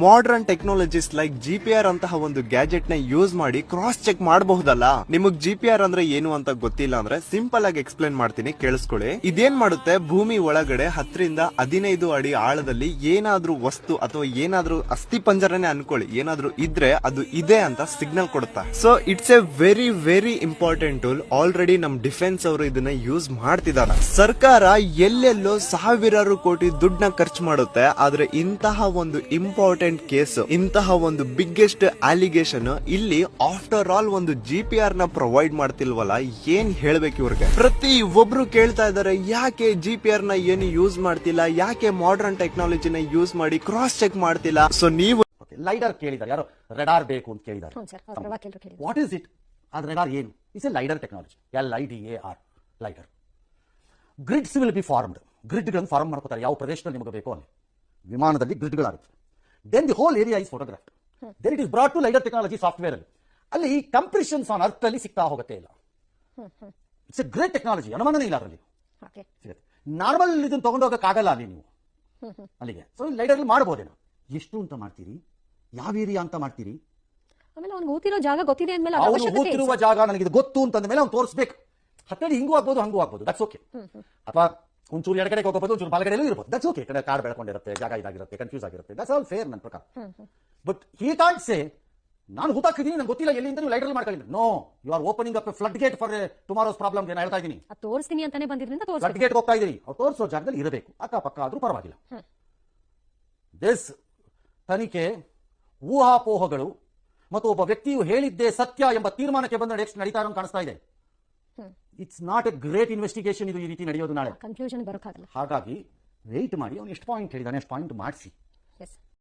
Modern technologies like GPR ಅಂತಹ ಒಂದು gadget ನ ಯೂಸ್ ಮಾಡಿ ಕ್ರಾಸ್ ಚೆಕ್ ಮಾಡಬಹುದಲ್ಲ. ನಿಮಗ್ ಜಿಪಿಆರ್ ಅಂದ್ರೆ ಏನು ಅಂತ ಗೊತ್ತಿಲ್ಲ ಅಂದ್ರೆ ಸಿಂಪಲ್ ಆಗಿ ಎಕ್ಸ್ಪ್ಲೇನ್ ಮಾಡ್ತೀನಿ, ಕೇಳಿಸ್ಕೊಳ್ಳಿ. ಇದೇನ್ ಮಾಡುತ್ತೆ, ಭೂಮಿ ಒಳಗಡೆ 10 ರಿಂದ 15 ಅಡಿ ಆಳದಲ್ಲಿ ಏನಾದ್ರೂ ವಸ್ತು ಅಥವಾ ಏನಾದ್ರೂ ಅಸ್ಥಿ ಪಂಜರನೇ ಅನ್ಕೊಳ್ಳಿ, ಏನಾದ್ರೂ ಇದ್ರೆ ಅದು ಇದೆ ಅಂತ ಸಿಗ್ನಲ್ ಕೊಡುತ್ತಾ. So it's A very very important tool. Already ನಮ್ ಡಿಫೆನ್ಸ್ ಅವರು ಇದನ್ನ ಯೂಸ್ ಮಾಡ್ತಿದ್ದಾರೆ. ಸರ್ಕಾರ ಎಲ್ಲೆಲ್ಲೋ ಸಾವಿರಾರು ಕೋಟಿ ದುಡ್ಡನ್ನ ಖರ್ಚು ಮಾಡುತ್ತೆ, ಆದ್ರೆ ಇಂತಹ ಒಂದು ಇಂಪಾರ್ಟೆಂಟ್ ಕೇಸ್, ಇಂತಹ ಒಂದು ಬಿಗ್ಗೆಸ್ಟ್ ಅಲಿಗೇಷನ್ ಇಲ್ಲಿ ಆಫ್ಟರ್ ಆಲ್ ಒಂದು ಜಿಪಿಆರ್ ನ ಪ್ರೊವೈಡ್ ಮಾಡ್ತಿಲ್ವಲ್ಲ, ಏನ್ ಹೇಳ್ಬೇಕು ಇವ್ರಿಗೆ. ಪ್ರತಿ ಒಬ್ರು ಕೇಳ್ತಾ ಇದಾರೆ, ಯಾಕೆ ಜಿಪಿಆರ್ ನ ಏನು ಯೂಸ್ ಮಾಡ್ತಿಲ್ಲ, ಯಾಕೆ ಮಾಡರ್ನ್ ಟೆಕ್ನಾಲಜಿನ ಯೂಸ್ ಮಾಡಿ ಕ್ರಾಸ್ ಚೆಕ್ ಮಾಡ್ತಿಲ್ಲ. ಸೊ ನೀವು ಲೈಡರ್ ಕೇಳಿದ್ದಾರೆ, ಯಾರೋ ರೆಡಾರ್ ಬೇಕು ಅಂತ ಕೇಳಿದ್ದಾರೆ. What is it? ಅದು ರೆಡಾರ್ ಏನು? It's a lidar technology, LIDAR, lidar. Grids will be formed. ಗ್ರಿಡ್ಗಳನ್ನು ಫಾರ್ಮ್ ಮಾಡ್ಕೋತಾರೆ, ಯಾವ ಪ್ರದೇಶದಲ್ಲಿ ನಿಮಗೆ ಬೇಕು ಅಲ್ಲಿ ವಿಮಾನದಲ್ಲಿ ಗ್ರಿಡ್ಗಳಾಗುತ್ತೆ. Then the whole area is photographed. Then it is brought to lidar technology software ಅಲ್ಲಿ. ಅಲ್ಲಿ ಕಂಪ್ರೆಷನ್ಸ್ ಆನ್ ಅರ್ತ್ ಅಲ್ಲಿ ಸಿಗ್ತಾ ಹೋಗುತ್ತೆ ಇಲ್ಲ. ಇಟ್ಸ್ ಎ ಗ್ರೇಟ್ ಟೆಕ್ನಾಲಜಿ, ಅನುಮಾನನೇ ಇಲ್ಲ ಅದರಲ್ಲಿ. ನಾರ್ಮಲ್ ಇದನ್ನು ತಗೊಂಡೋಗಕ್ಕಾಗಲ್ಲ ಅಲ್ಲಿ ನೀವು ಅಲ್ಲಿಗೆ. ಸೊ ಲೈಡರ್ ಮಾಡಬಹುದೇನೋ. ಎಷ್ಟು ಅಂತ ಮಾಡ್ತೀರಿ, ಯಾವ ಏರಿಯಾ ಅಂತ ಮಾಡ್ತೀರಿ, ಆಮೇಲೆ ಅವ್ನು ಓದಿರೋ ಜಾಗ ಗೊತ್ತಿದೆ ಅಂದ್ಮೇಲೆ ಅವನು ಓದಿರುವ ಜಾಗ ನನಗೆ ಇದು ಗೊತ್ತು ಅಂತಂದ ಮೇಲೆ ಅವ್ನು ತೋರಿಸ್ಬೇಕು. ಹತ್ತಡಿ ಹಿಂಗೂ ಆಗ್ಬೋದು, ಹಂಗೂ ಆಗ್ಬೋದು, ದಟ್ಸ್ ಓಕೆ. ಅಥವಾ ಒಂಚೂರು ಎಡಗಡೆ ಹೋಗಬಹುದು, ಒಂಚೂರು ಬಲಗಡೆಯಲ್ಲೂ ಇರ್ಬೋದು, ದಟ್ಸ್ ಓಕೆ. ಕಡೆ ಕಾರ್ ಬೆಳ್ಕೊಂಡಿರುತ್ತೆ, ಜಾಗ ಇದಾಗಿರುತ್ತೆ, ಕನ್ಫ್ಯೂಸ್ ಆಗಿರುತ್ತೆ, ದಟ್ಸ್ ಆಲ್ ಫೇರ್ ನನ್ನ ಪ್ರಕಾರ. ಬಟ್ ಹಿ ಕಾಂಟ್ ಸೇ ನಾನು ಹುತ್ತಾಕಿದ್ದೀನಿ, ನಂಗೆ ಗೊತ್ತಿಲ್ಲ ಎಲ್ಲಿಂದ ನೀವು ಲೈಡರ್ ಮಾಡ್ಕೊಳ್ಳಿ. No, you are opening up floodgate for tomorrow's problem. ನಾನು ಹೇಳ್ತಾ ಇದ್ದೀನಿ, ತೋರಿಸ್ತೀನಿ ಅಂತಾನೆ ಬಂದಿದ್ರಿಂದ ಫ್ಲಡ್ ಗೇಟ್ ಹೋಗ್ತಾ ಇದ್ದೀರಿ. ಅವ್ರು ತೋರಿಸೋ ಜಾಗದಲ್ಲಿ ಇರಬೇಕು, ಅಕ್ಕಪಕ್ಕ ಆದ್ರೂ ಪರವಾಗಿಲ್ಲ. ದಿಸ್ ತನಿಖೆ ಊಹಾಪೋಹಗಳು ಮತ್ತು ಒಬ್ಬ ವ್ಯಕ್ತಿಯು ಹೇಳಿದ್ದೇ ಸತ್ಯ ಎಂಬ ತೀರ್ಮಾನಕ್ಕೆ ಬಂದ ನೆಕ್ಸ್ಟ್ ನಡೀತಾ ಇರೋ ಕಾಣಿಸ್ತಾ ಇದೆ. It's not A great investigation. ಇದು ಈ ರೀತಿ ನಡೆಯೋದು ನಾಳೆ ಕನ್ಫ್ಯೂಷನ್ ಬರೋಕ್ಕಾಗಲ್ಲ. ಹಾಗಾಗಿ ವೆಯ್ಟ್ ಮಾಡಿ, ಅವನು ಎಷ್ಟು ಪಾಯಿಂಟ್ ಹೇಳಿದಾನೆ ಅಷ್ಟು ಪಾಯಿಂಟ್ ಮಾಡಿಸಿ.